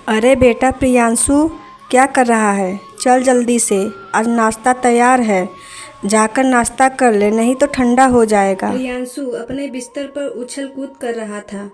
अरे बेटा प्रियांशु, क्या कर रहा है? चल जल्दी से, आज नाश्ता तैयार है, जाकर नाश्ता कर ले, नहीं तो ठंडा हो जाएगा। प्रियांशु अपने बिस्तर पर उछल कूद कर रहा था,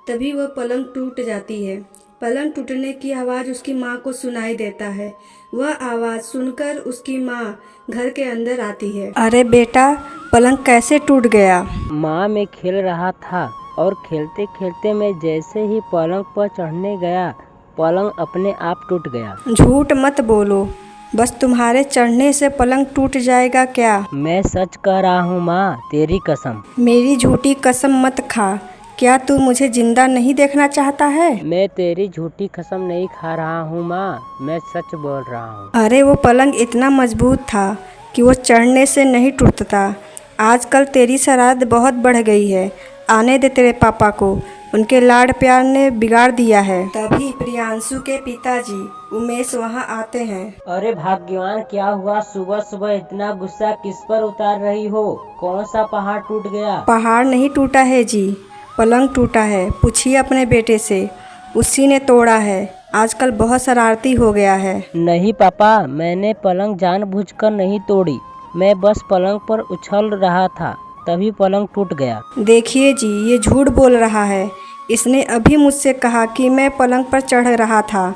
तभी वह पलंग टूट जाती है। पलंग टूटने की आवाज़ उसकी माँ को सुनाई देता है। वह आवाज़ सुनकर उसकी माँ घर के अंदर आती है। अरे बेटा, पलंग कैसे टूट गया? माँ, मैं खेल रहा था और खेलते खेलते मैं जैसे ही पलंग पर चढ़ने गया, पलंग अपने आप टूट गया। झूठ मत बोलो, बस तुम्हारे चढ़ने से पलंग टूट जाएगा क्या? मैं सच कह रहा हूँ माँ, तेरी कसम। मेरी झूठी कसम मत खा। क्या तू मुझे जिंदा नहीं देखना चाहता है? मैं तेरी झूठी कसम नहीं खा रहा हूँ माँ, मैं सच बोल रहा हूँ। अरे वो पलंग इतना मजबूत था कि वो चढ़ने से नहीं टूटता। आजकल तेरी शरारत बहुत बढ़ गई है। आने दे तेरे पापा को, उनके लाड प्यार ने बिगाड़ दिया है। तभी प्रियांशु के पिताजी उमेश वहाँ आते हैं। अरे भाग्यवान, क्या हुआ? सुबह सुबह इतना गुस्सा किस पर उतार रही हो? कौन सा पहाड़ टूट गया? पहाड़ नहीं टूटा है जी, पलंग टूटा है। पूछिए अपने बेटे से, उसी ने तोड़ा है। आजकल बहुत शरारती हो गया है। नहीं पापा, मैंने पलंग जानबूझकर नहीं तोड़ी, मैं बस पलंग पर उछल रहा था, तभी पलंग टूट गया। देखिए जी, ये झूठ बोल रहा है। इसने अभी मुझसे कहा कि मैं पलंग पर चढ़ रहा था,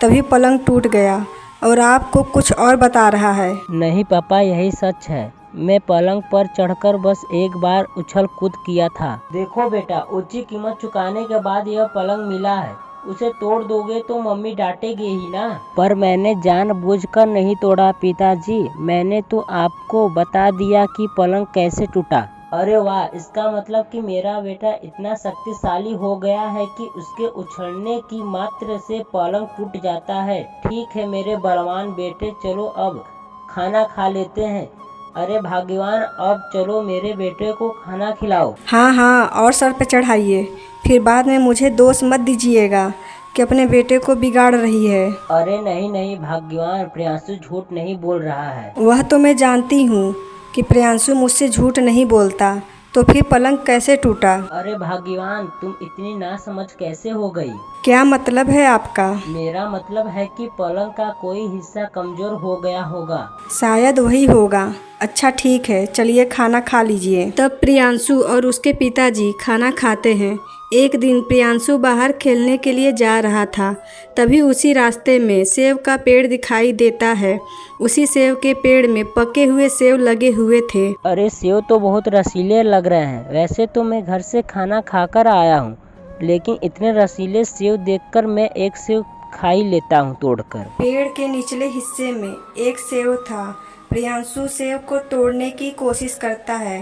तभी पलंग टूट गया, और आपको कुछ और बता रहा है। नहीं पापा, यही सच है। मैं पलंग पर चढ़कर बस एक बार उछल कूद किया था। देखो बेटा, ऊंची कीमत चुकाने के बाद यह पलंग मिला है, उसे तोड़ दोगे तो मम्मी डांटेगी ही ना। पर मैंने जानबूझकर नहीं तोड़ा पिताजी, मैंने तो आपको बता दिया कि पलंग कैसे टूटा। अरे वाह, इसका मतलब कि मेरा बेटा इतना शक्तिशाली हो गया है कि उसके उछलने की मात्र से पलंग टूट जाता है। ठीक है मेरे बलवान बेटे, चलो अब खाना खा लेते हैं। अरे भाग्यवान, अब चलो मेरे बेटे को खाना खिलाओ। हाँ हाँ, और सर पे चढ़ाइए, फिर बाद में मुझे दोष मत दीजिएगा कि अपने बेटे को बिगाड़ रही है। अरे नहीं नहीं भाग्यवान, प्रियांशु झूठ नहीं बोल रहा है। वह तो मैं जानती हूँ कि प्रियांशु मुझसे झूठ नहीं बोलता, तो फिर पलंग कैसे टूटा? अरे भाग्यवान, तुम इतनी नासमझ कैसे हो गई? क्या मतलब है आपका? मेरा मतलब है कि पलंग का कोई हिस्सा कमजोर हो गया होगा। शायद वही होगा। अच्छा ठीक है, चलिए खाना खा लीजिए। तब प्रियांशु और उसके पिताजी खाना खाते हैं। एक दिन प्रियांशु बाहर खेलने के लिए जा रहा था, तभी उसी रास्ते में सेब का पेड़ दिखाई देता है। उसी सेब के पेड़ में पके हुए सेब लगे हुए थे। अरे सेब तो बहुत रसीले लग रहे हैं। वैसे तो मैं घर से खाना खाकर आया हूँ, लेकिन इतने रसीले सेब देखकर मैं एक सेब खा ही लेता हूँ तोड़कर। पेड़ के निचले हिस्से में एक सेब था। प्रियांशु सेब को तोड़ने की कोशिश करता है,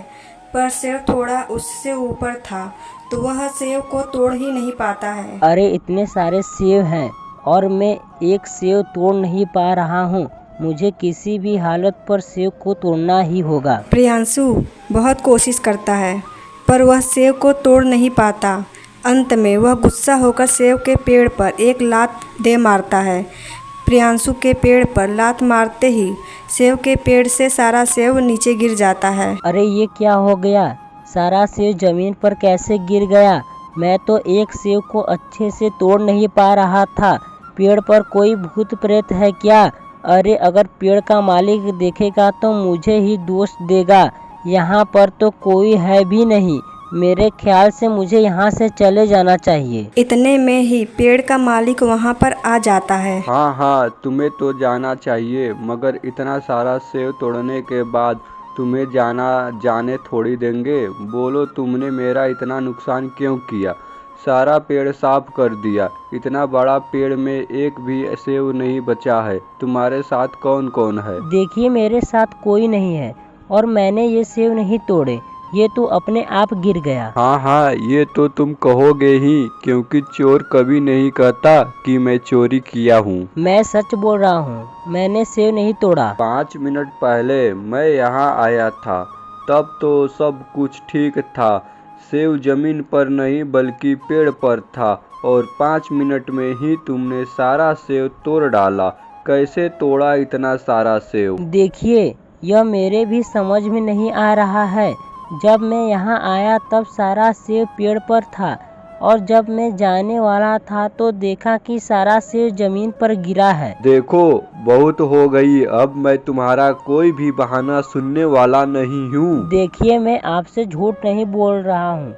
पर सेब थोड़ा उससे ऊपर था, तो वह सेब को तोड़ ही नहीं पाता है। अरे इतने सारे सेब हैं और मैं एक सेब तोड़ नहीं पा रहा हूँ। मुझे किसी भी हालत पर सेब को तोड़ना ही होगा। प्रियांशु बहुत कोशिश करता है, पर वह सेब को तोड़ नहीं पाता। अंत में वह गुस्सा होकर सेब के पेड़ पर एक लात दे मारता है। प्रियांशु के पेड़ पर लात मारते ही सेब के पेड़ से सारा सेब नीचे गिर जाता है। अरे ये क्या हो गया? सारा सेब जमीन पर कैसे गिर गया? मैं तो एक सेब को अच्छे से तोड़ नहीं पा रहा था। पेड़ पर कोई भूत प्रेत है क्या? अरे अगर पेड़ का मालिक देखेगा तो मुझे ही दोष देगा। यहाँ पर तो कोई है भी नहीं। मेरे ख्याल से मुझे यहाँ से चले जाना चाहिए। इतने में ही पेड़ का मालिक वहाँ पर आ जाता है। हाँ हाँ, तुम्हें तो जाना चाहिए, मगर इतना सारा सेब तोड़ने के बाद तुम्हें जाने थोड़ी देंगे। बोलो, तुमने मेरा इतना नुकसान क्यों किया? सारा पेड़ साफ कर दिया। इतना बड़ा पेड़ में एक भी सेब नहीं बचा है। तुम्हारे साथ कौन कौन है? देखिए, मेरे साथ कोई नहीं है और मैंने ये सेब नहीं तोड़े, ये तो अपने आप गिर गया। हाँ हाँ, ये तो तुम कहोगे ही, क्योंकि चोर कभी नहीं कहता कि मैं चोरी किया हूँ। मैं सच बोल रहा हूँ, मैंने सेब नहीं तोड़ा। 5 मिनट पहले मैं यहाँ आया था, तब तो सब कुछ ठीक था। सेब जमीन पर नहीं बल्कि पेड़ पर था, और 5 मिनट में ही तुमने सारा सेब तोड़ डाला। कैसे तोड़ा इतना सारा सेब? देखिए, यह मेरे भी समझ में नहीं आ रहा है। जब मैं यहाँ आया तब सारा सेब पेड़ पर था, और जब मैं जाने वाला था तो देखा कि सारा सेब जमीन पर गिरा है। देखो, बहुत हो गई, अब मैं तुम्हारा कोई भी बहाना सुनने वाला नहीं हूँ। देखिए, मैं आपसे झूठ नहीं बोल रहा हूँ,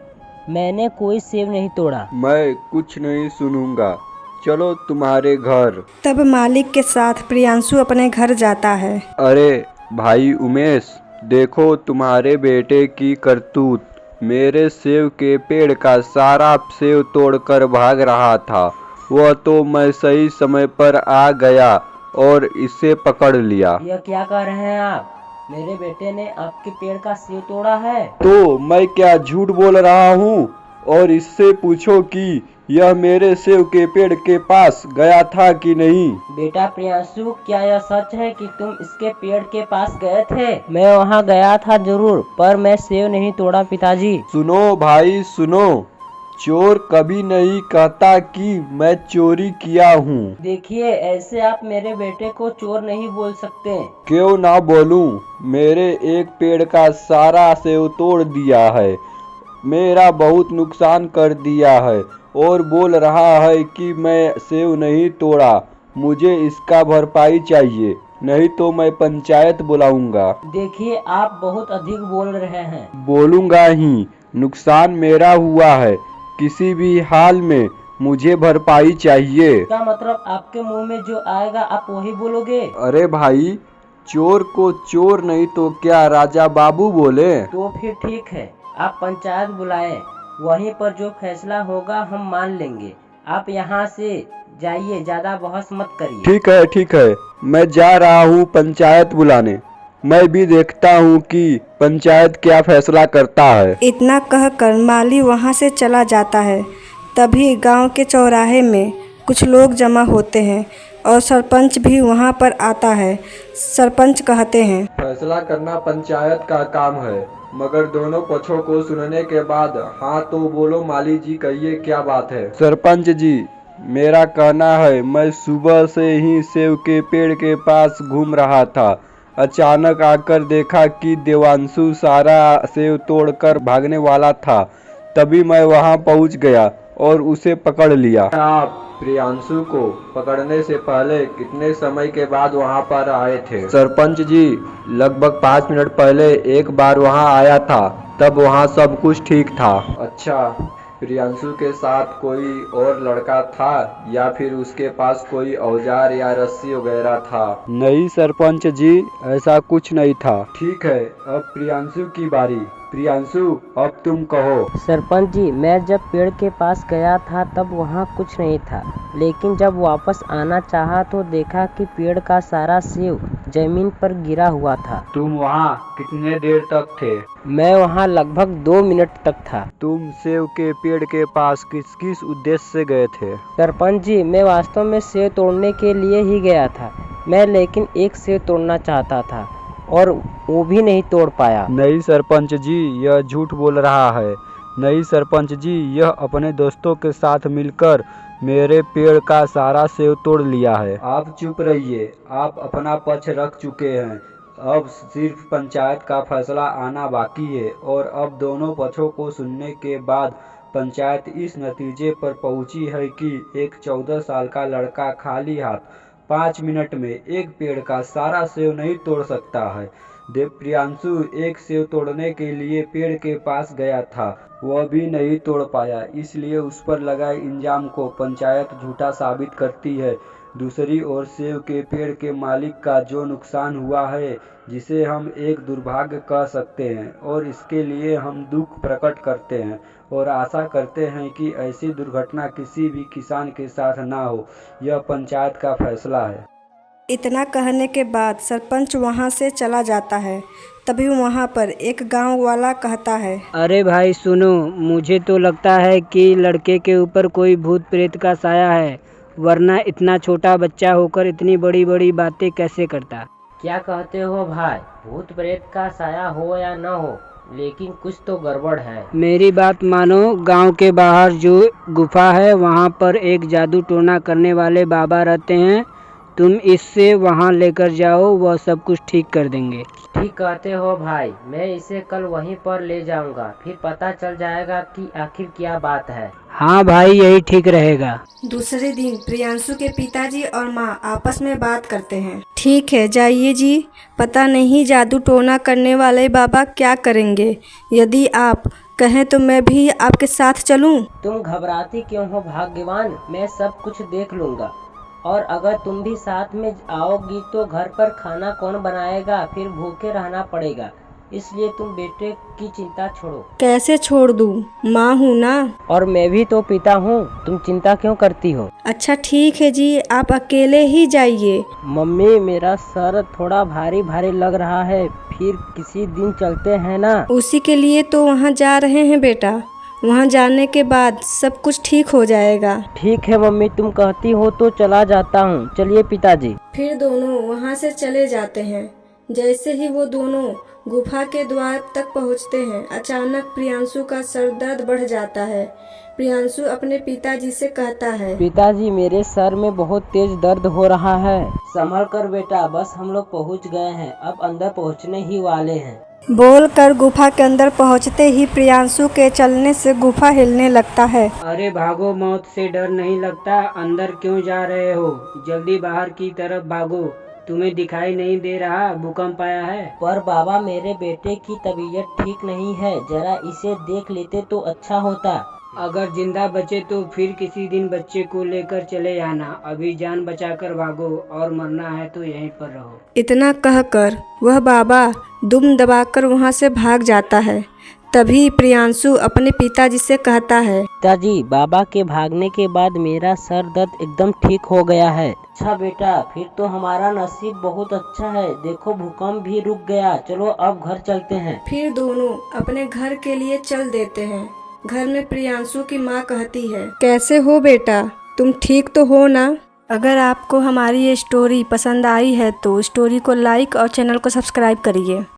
मैंने कोई सेब नहीं तोड़ा। मैं कुछ नहीं सुनूंगा, चलो तुम्हारे घर। तब मालिक के साथ प्रियांशु अपने घर जाता है। अरे भाई उमेश, देखो तुम्हारे बेटे की करतूत। मेरे सेब के पेड़ का सारा सेब तोड़कर भाग रहा था। वह तो मैं सही समय पर आ गया और इसे पकड़ लिया। यह क्या कह रहे हैं आप? मेरे बेटे ने आपके पेड़ का सेब तोड़ा है? तो मैं क्या झूठ बोल रहा हूँ? और इससे पूछो कि यह मेरे सेब के पेड़ के पास गया था कि नहीं। बेटा प्रियांशु, क्या यह सच है कि तुम इसके पेड़ के पास गए थे? मैं वहाँ गया था जरूर, पर मैं सेब नहीं तोड़ा पिताजी। सुनो भाई सुनो, चोर कभी नहीं कहता कि मैं चोरी किया हूँ। देखिए, ऐसे आप मेरे बेटे को चोर नहीं बोल सकते। क्यों ना बोलूं? मेरे एक पेड़ का सारा सेब तोड़ दिया है, मेरा बहुत नुकसान कर दिया है, और बोल रहा है कि मैं सेब नहीं तोड़ा। मुझे इसका भरपाई चाहिए, नहीं तो मैं पंचायत बुलाऊंगा। देखिए, आप बहुत अधिक बोल रहे हैं। बोलूंगा ही, नुकसान मेरा हुआ है, किसी भी हाल में मुझे भरपाई चाहिए। इसका मतलब आपके मुंह में जो आएगा आप वही बोलोगे? अरे भाई, चोर को चोर नहीं तो क्या राजा बाबू बोले। तो फिर ठीक है, आप पंचायत बुलाएं, वहीं पर जो फैसला होगा हम मान लेंगे। आप यहाँ से जाइए, ज्यादा बहस मत करिए। ठीक है, मैं जा रहा हूँ पंचायत बुलाने। मैं भी देखता हूँ कि पंचायत क्या फैसला करता है। इतना कहकर माली वहाँ से चला जाता है। तभी गांव के चौराहे में कुछ लोग जमा होते हैं और सरपंच भी वहाँ पर आता है। सरपंच कहते हैं, फैसला करना पंचायत का काम है, मगर दोनों पक्षों को सुनने के बाद हाँ तो बोलो। माली जी, कहिए क्या बात है। सरपंच जी, मेरा कहना है, मैं सुबह से ही सेब के पेड़ के पास घूम रहा था। अचानक आकर देखा कि देवांशु सारा सेब तोड़कर भागने वाला था। तभी मैं वहां पहुंच गया और उसे पकड़ लिया। आप प्रियांशु को पकड़ने से पहले कितने समय के बाद वहां पर आए थे? सरपंच जी, लगभग 5 मिनट पहले एक बार वहां आया था, तब वहां सब कुछ ठीक था। अच्छा, प्रियांशु के साथ कोई और लड़का था या फिर उसके पास कोई औजार या रस्सी वगैरह था? नहीं सरपंच जी, ऐसा कुछ नहीं था। ठीक है, अब प्रियांशु की बारी। प्रियांशु, अब तुम कहो। सरपंच जी, मैं जब पेड़ के पास गया था तब वहाँ कुछ नहीं था, लेकिन जब वापस आना चाहा तो देखा कि पेड़ का सारा सेब जमीन पर गिरा हुआ था। तुम वहाँ कितने देर तक थे? मैं वहाँ लगभग 2 मिनट तक था। तुम सेब के पेड़ के पास किस किस उद्देश्य से गए थे? सरपंच जी, मैं वास्तव में सेब तोड़ने के लिए ही गया था। मैं लेकिन एक सेब तोड़ना चाहता था और वो भी नहीं तोड़ पाया। नहीं सरपंच जी, यह झूठ बोल रहा है। नहीं सरपंच जी, यह अपने दोस्तों के साथ मिलकर मेरे पेड़ का सारा सेब तोड़ लिया है। आप चुप रहिए, आप अपना पक्ष रख चुके हैं। अब सिर्फ पंचायत का फैसला आना बाकी है, और अब दोनों पक्षों को सुनने के बाद पंचायत इस नतीजे पर पहुंची है कि एक 14 साल का लड़का खाली हाथ 5 मिनट में एक पेड़ का सारा सेब नहीं तोड़ सकता है। देव प्रियांशु एक सेब तोड़ने के लिए पेड़ के पास गया था, वह भी नहीं तोड़ पाया, इसलिए उस पर लगाए इल्जाम को पंचायत झूठा साबित करती है। दूसरी ओर सेब के पेड़ के मालिक का जो नुकसान हुआ है, जिसे हम एक दुर्भाग्य कह सकते हैं, और इसके लिए हम दुख प्रकट करते हैं और आशा करते हैं कि ऐसी दुर्घटना किसी भी किसान के साथ ना हो। यह पंचायत का फैसला है। इतना कहने के बाद सरपंच वहाँ से चला जाता है। तभी वहाँ पर एक गांव वाला कहता है, अरे भाई सुनो, मुझे तो लगता है कि लड़के के ऊपर कोई भूत प्रेत का साया है, वरना इतना छोटा बच्चा होकर इतनी बड़ी बड़ी बातें कैसे करता। क्या कहते हो भाई? भूत प्रेत का साया हो या न हो, लेकिन कुछ तो गड़बड़ है। मेरी बात मानो, गांव के बाहर जो गुफा है वहां पर एक जादू टोना करने वाले बाबा रहते हैं। तुम इससे वहां लेकर जाओ, वह सब कुछ ठीक कर देंगे। ठीक कहते हो भाई, मैं इसे कल वहीं पर ले जाऊंगा, फिर पता चल जाएगा कि आखिर क्या बात है। हाँ भाई, यही ठीक रहेगा। दूसरे दिन प्रियांशु के पिताजी और माँ आपस में बात करते हैं। ठीक है, जाइए जी। पता नहीं जादू टोना करने वाले बाबा क्या करेंगे। यदि आप कहें तो मैं भी आपके साथ चलूं। तुम घबराती क्यों हो भाग्यवान, मैं सब कुछ देख लूंगा। और अगर तुम भी साथ में आओगी तो घर पर खाना कौन बनाएगा, फिर भूखे रहना पड़ेगा। इसलिए तुम बेटे की चिंता छोड़ो। कैसे छोड़ दूं? माँ हूँ ना। और मैं भी तो पिता हूँ, तुम चिंता क्यों करती हो? अच्छा ठीक है जी, आप अकेले ही जाइए। मम्मी, मेरा सर थोड़ा भारी भारी लग रहा है, फिर किसी दिन चलते हैं ना। उसी के लिए तो वहाँ जा रहे हैं बेटा। वहाँ जाने के बाद सब कुछ ठीक हो जाएगा। ठीक है मम्मी, तुम कहती हो तो चला जाता हूँ। चलिए पिताजी। फिर दोनों वहाँ से चले जाते हैं। जैसे ही वो दोनों गुफा के द्वार तक पहुँचते हैं, अचानक प्रियांशु का सर दर्द बढ़ जाता है। प्रियांशु अपने पिताजी से कहता है, पिताजी, मेरे सर में बहुत तेज दर्द हो रहा है। संभल कर बेटा, बस हम लोग पहुँच गए हैं, अब अंदर पहुँचने ही वाले हैं। बोलकर गुफा के अंदर पहुँचते ही प्रियांशु के चलने से गुफा हिलने लगता है। अरे भागो, मौत से डर नहीं लगता? अंदर क्यों जा रहे हो? जल्दी बाहर की तरफ भागो। तुम्हें दिखाई नहीं दे रहा भूकंप आया है? पर बाबा, मेरे बेटे की तबीयत ठीक नहीं है, जरा इसे देख लेते तो अच्छा होता। अगर जिंदा बचे तो फिर किसी दिन बच्चे को लेकर चले आना। अभी जान बचाकर भागो, और मरना है तो यहीं पर रहो। इतना कहकर वह बाबा दुम दबाकर वहाँ से भाग जाता है। तभी प्रियांशु अपने पिताजी से कहता है, पिताजी, बाबा के भागने के बाद मेरा सर दर्द एकदम ठीक हो गया है। अच्छा बेटा, फिर तो हमारा नसीब बहुत अच्छा है। देखो, भूकंप भी रुक गया। चलो अब घर चलते हैं। फिर दोनों अपने घर के लिए चल देते हैं। घर में प्रियांशु की माँ कहती है, कैसे हो बेटा, तुम ठीक तो हो ना? अगर आपको हमारी ये स्टोरी पसंद आई है तो स्टोरी को लाइक और चैनल को सब्सक्राइब करिए।